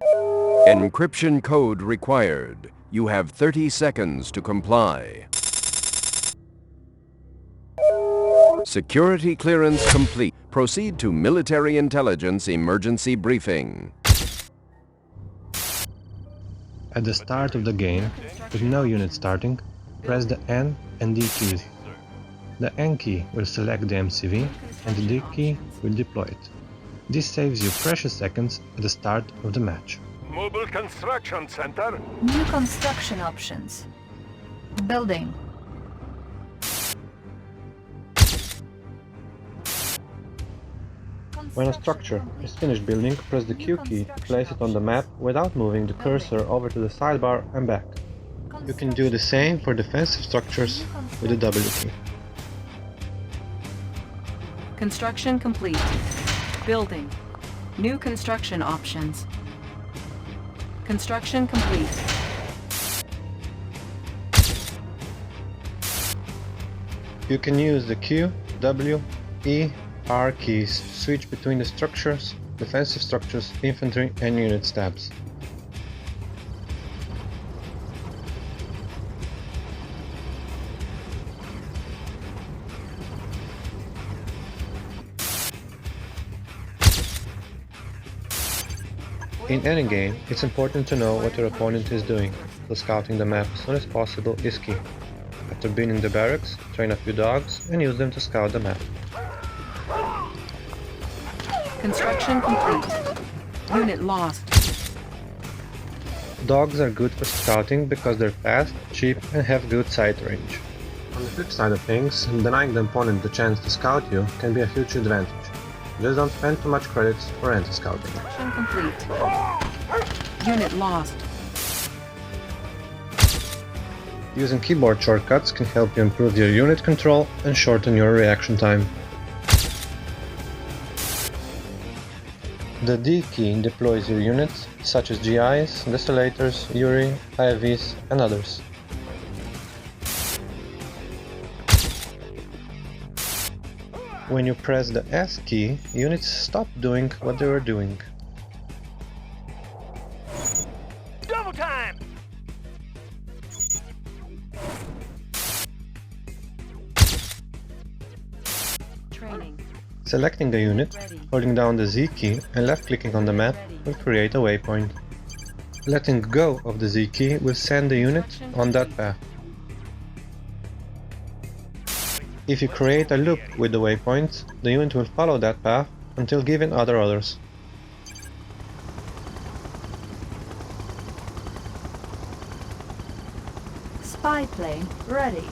Encryption code required. You have 30 seconds to comply. Security clearance complete. Proceed to military intelligence emergency briefing. At the start of the game, with no unit starting, press the N and D keys. The N key will select the MCV and the D key will deploy it. This saves you precious seconds at the start of the match. Mobile Construction Center. New construction options. Building. When a structure is finished building, press the Q key to place it on the map without moving the cursor over to the sidebar and back. You can do the same for defensive structures with the W key. Construction complete. Building. New construction options. Construction complete. You can use the Q, W, E, R keys to switch between the structures, defensive structures, infantry and unit tabs. In any game, it's important to know what your opponent is doing, so scouting the map as soon as possible is key. After being in the barracks, train a few dogs and use them to scout the map. Construction complete. Unit lost. Dogs are good for scouting because they're fast, cheap and have good sight range. On the flip side of things, denying the opponent the chance to scout you can be a huge advantage. Just don't spend too much credits for anti-scouting. Construction complete. Unit lost. Using keyboard shortcuts can help you improve your unit control and shorten your reaction time. The D key deploys your units, such as GIs, Desolators, Yuri, IFVs and others. When you press the S key, units stop doing what they were doing. Double time! Training. Selecting a unit, holding down the Z key and left-clicking on the map will create a waypoint. Letting go of the Z key will send the unit on that path. If you create a loop with the waypoints, the unit will follow that path until given other orders. Spy plane ready.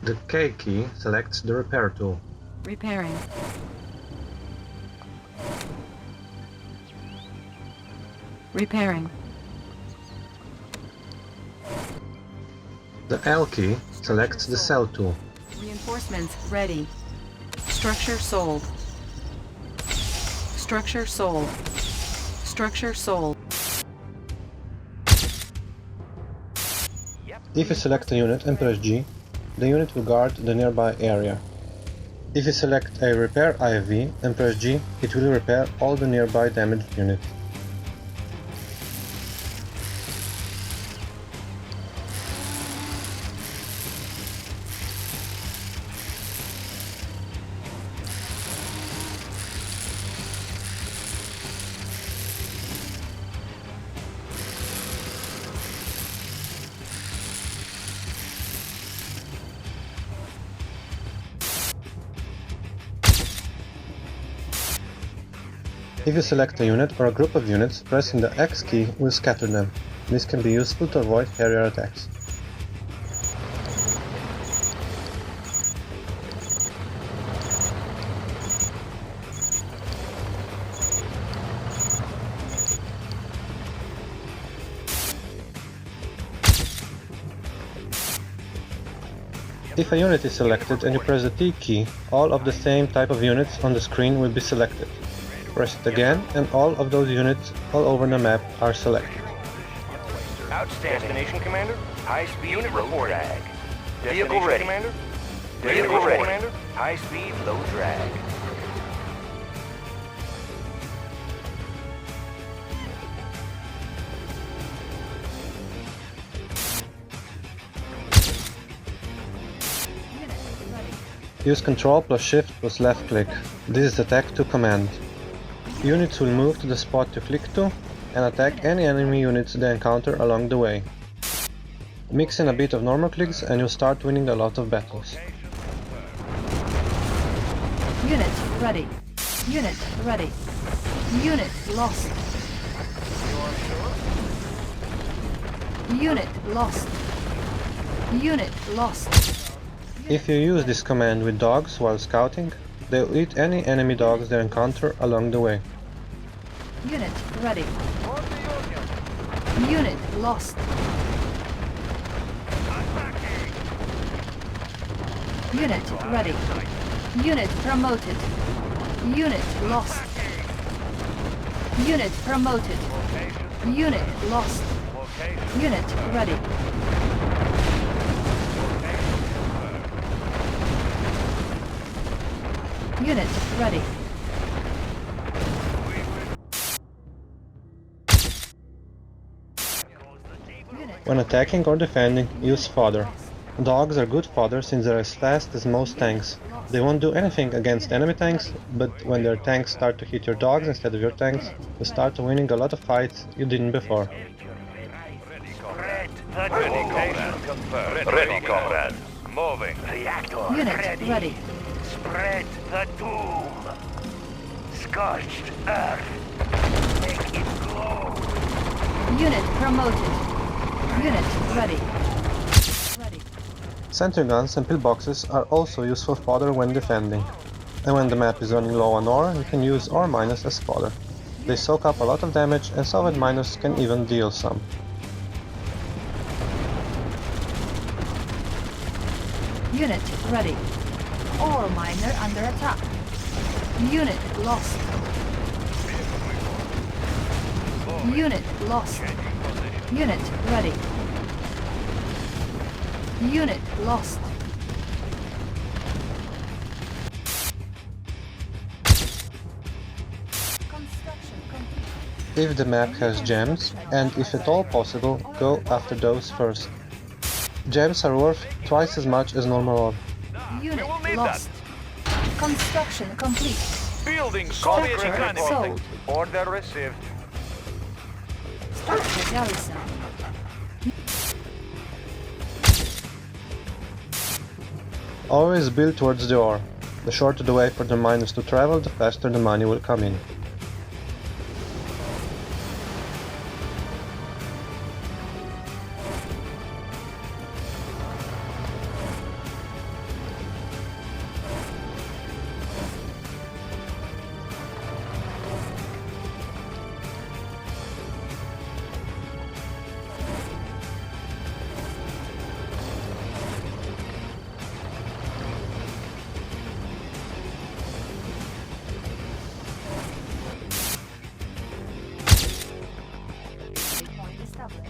The K key selects the repair tool. Repairing. Repairing. The L key selects the cell tool. Reinforcements ready. Structure sold. Structure sold. Structure sold. If you select a unit and press G, the unit will guard the nearby area. If you select a repair IFV and press G, it will repair all the nearby damaged units. If you select a unit or a group of units, pressing the X key will scatter them. This can be useful to avoid carrier attacks. If a unit is selected and you press the T key, all of the same type of units on the screen will be selected. Press it again and all of those units all over the map are selected. Outstanding. Destination, Commander. High-speed unit report. Drag. Vehicle ready, Commander. Vehicle ready, Commander. High-speed, low drag. Use Ctrl plus Shift plus left click. This is attack to command. Units will move to the spot you click to and attack any enemy units they encounter along the way. Mix in a bit of normal clicks and you'll start winning a lot of battles. Unit ready. Unit ready. Unit lost. Unit lost. Unit lost. If you use this command with dogs while scouting, they'll eat any enemy dogs they encounter along the way. Unit ready. Unit lost. Unit ready. Unit promoted. Unit lost. Unit promoted. Unit lost. Unit ready. Unit ready. When attacking or defending, use Fodder. Dogs are good fodder since they're as fast as most tanks. They won't do anything against enemy tanks, but when their tanks start to hit your dogs instead of your tanks, you start winning a lot of fights you didn't before. Ready, comrade. Moving. Unit ready. Spread the doom. Scorched earth. Make it glow. Unit promoted. Unit ready. Sentry guns and pillboxes are also useful fodder when defending. And when the map is running low on ore, you can use ore miners as fodder. They soak up a lot of damage and Soviet miners can even deal some. Unit ready. Ore miner under attack. Unit lost. Unit lost. Unit ready. Unit lost. Construction complete. If the map has gems, and if at all possible, go after those first. Gems are worth twice as much as normal ore. Unit lost. Construction complete. Building Structure sold. Order received. Structure garrison. Always build towards the ore. The shorter the way for the miners to travel, the faster the money will come in.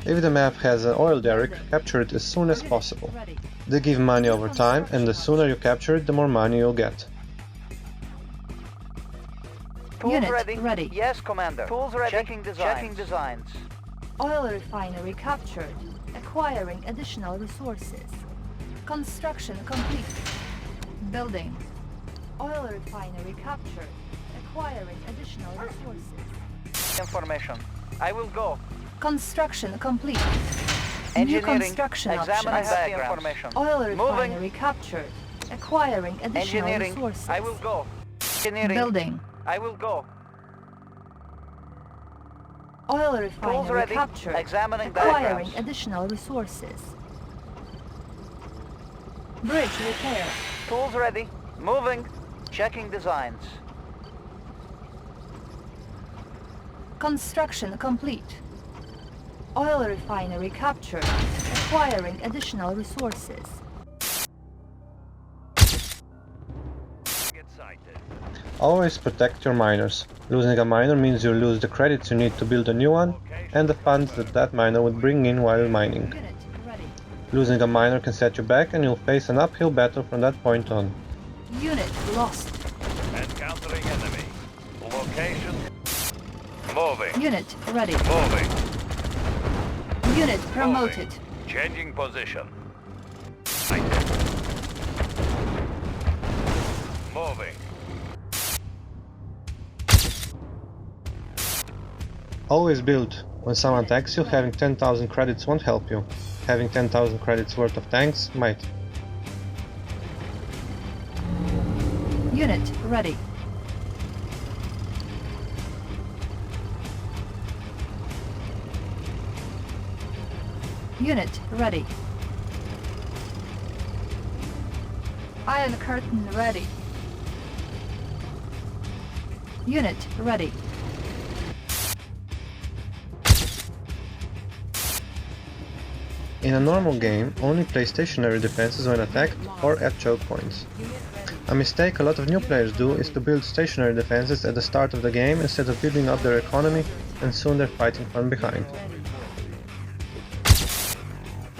If the map has an oil derrick, capture it as soon as possible. They give money over time, and the sooner you capture it, the more money you'll get. Unit ready. Yes, Commander. Tools ready. Checking designs. Oil refinery captured. Acquiring additional resources. Construction complete. Building. Oil refinery captured. Acquiring additional resources. Information. I will go. Construction complete. New Engineering. construction Examine options. the information. Oil Moving. refinery captured. Acquiring additional Engineering. resources. I will go. Engineering. Building. I will go. Oil Tools refinery ready. captured. Examining Acquiring diagrams. additional resources. Bridge repair. Tools ready. Moving. Checking designs. Construction complete. Oil refinery captured. Acquiring additional resources. Always protect your miners. Losing a miner means you lose the credits you need to build a new one, and the funds that miner would bring in while mining. Unit ready. Losing a miner can set you back and you'll face an uphill battle from that point on. Unit lost. Encountering enemy. Location. Moving. Unit ready. Moving. Unit promoted. Changing position. Moving. Always build. When someone attacks you, having 10,000 credits won't help you. Having 10,000 credits worth of tanks might. Unit ready. Unit ready. Iron curtain ready. Unit ready. In a normal game, only play stationary defenses when attacked or at choke points. A mistake a lot of new players do is to build stationary defenses at the start of the game instead of building up their economy, and soon they're fighting from behind.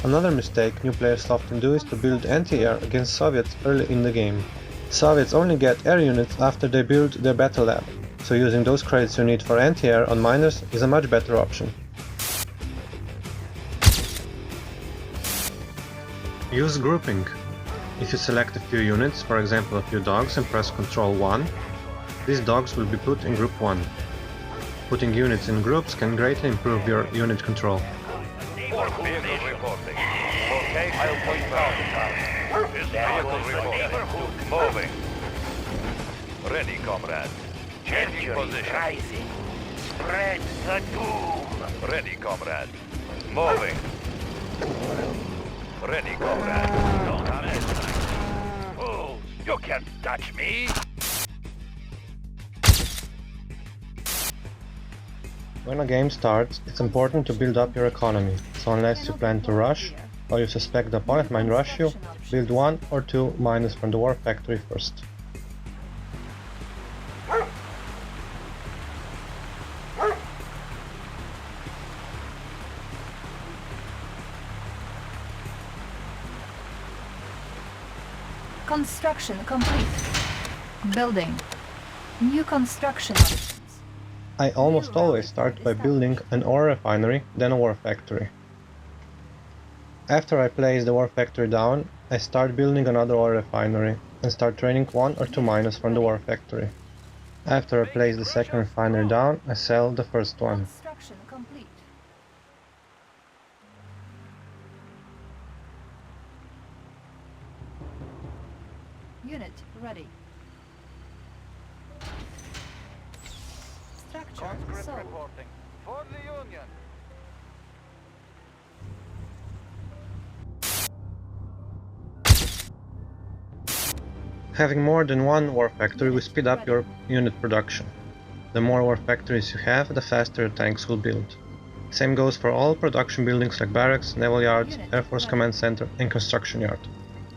Another mistake new players often do is to build anti-air against Soviets early in the game. Soviets only get air units after they build their battle lab, so using those credits you need for anti-air on miners is a much better option. Use grouping. If you select a few units, for example a few dogs, and press Ctrl 1, these dogs will be put in group 1. Putting units in groups can greatly improve your unit control. Vehicle reporting. Location. I'll point out. Is vehicle reporting. Moving. Ready, comrade. Changing position. Rising. Spread the doom. Ready, comrade. Moving. Ready, comrade. Don't have any time. Fools, you can't touch me. When a game starts, it's important to build up your economy, so unless you plan to rush, or you suspect the opponent might rush you, build 1 or 2 miners from the war factory first. Construction complete. Building. New construction options. I almost always start by building an ore refinery, then a war factory. After I place the war factory down, I start building another ore refinery and start training 1 or 2 miners from the war factory. After I place the second refinery down, I sell the first one. Construction complete. Unit ready. Structure Conscript sold. reporting. For the Union. Having more than one war factory will speed up your unit production. The more war factories you have, the faster your tanks will build. Same goes for all production buildings like barracks, naval yards, Air Force Command Center and construction yard.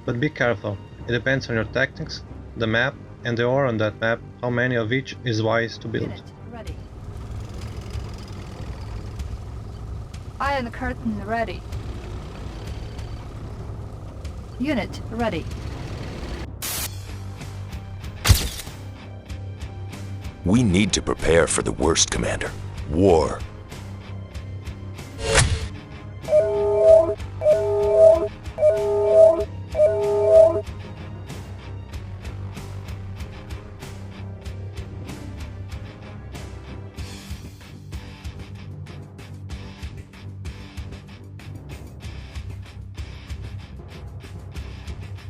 But be careful, it depends on your tactics, the map and the ore on that map, how many of each is wise to build. Unit ready. Iron curtain ready. Unit ready. We need to prepare for the worst, Commander. War.